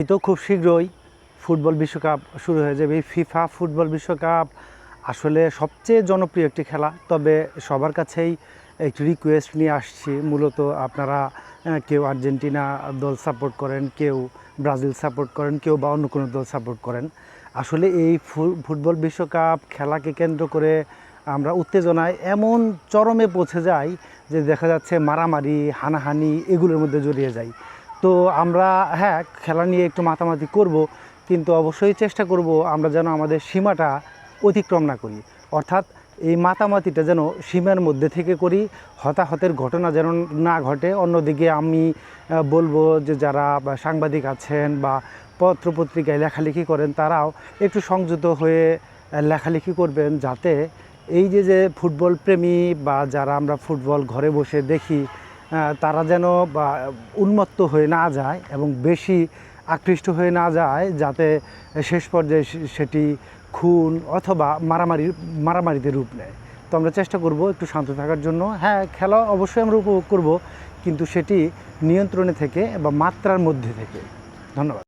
এই তো খুব শীঘ্রই ফুটবল বিশ্বকাপ শুরু হয়ে যাবে। এই ফিফা ফুটবল বিশ্বকাপ আসলে সবচেয়ে জনপ্রিয় একটি খেলা। তবে সবার কাছেই একটি রিকোয়েস্ট নিয়ে আসছি। মূলত আপনারা কেউ আর্জেন্টিনা দল সাপোর্ট করেন, কেউ ব্রাজিল সাপোর্ট করেন, কেউ বা অন্য কোনো দল সাপোর্ট করেন। আসলে এই ফুটবল বিশ্বকাপ খেলাকে কেন্দ্র করে আমরা উত্তেজনায় এমন চরমে পৌঁছে যাই যে দেখা যাচ্ছে মারামারি, হানাহানি এগুলোর মধ্যে জড়িয়ে যাই। তো আমরা খেলা নিয়ে একটু মাতামাতি করব, কিন্তু অবশ্যই চেষ্টা করব আমরা যেন আমাদের সীমাটা অতিক্রম না করি। অর্থাৎ এই মাতামাতিটা যেন সীমার মধ্যে থেকে করি, হতাহতের ঘটনা যেন না ঘটে। অন্যদিকে আমি বলবো যে যারা সাংবাদিক আছেন বা পত্রপত্রিকায় লেখালেখি করেন তারাও একটু সংযত হয়ে লেখালেখি করবেন, যাতে এই যে ফুটবল প্রেমী বা যারা আমরা ফুটবল ঘরে বসে দেখি তারা যেন বা উন্মত্ত হয়ে না যায় এবং বেশি আকৃষ্ট হয়ে না যায়, যাতে শেষ পর্যায়ে সেটি খুন অথবা মারামারিতে রূপ নেয়। তো আমরা চেষ্টা করব একটু শান্ত থাকার জন্য। খেলা অবশ্যই আমরা উপভোগ করব, কিন্তু সেটি নিয়ন্ত্রণে থেকে বা মাত্রার মধ্যে থেকে। ধন্যবাদ।